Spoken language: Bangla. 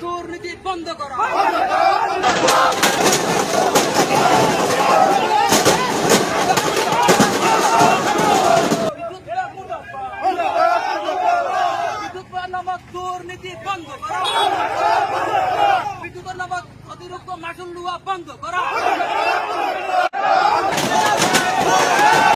দুর্নীতি বন্ধ করা। দুর্নীতি বন্ধ করা। বিদ্যুতের নামক অতিরিক্ত মাসুল লওয়া বন্ধ করা।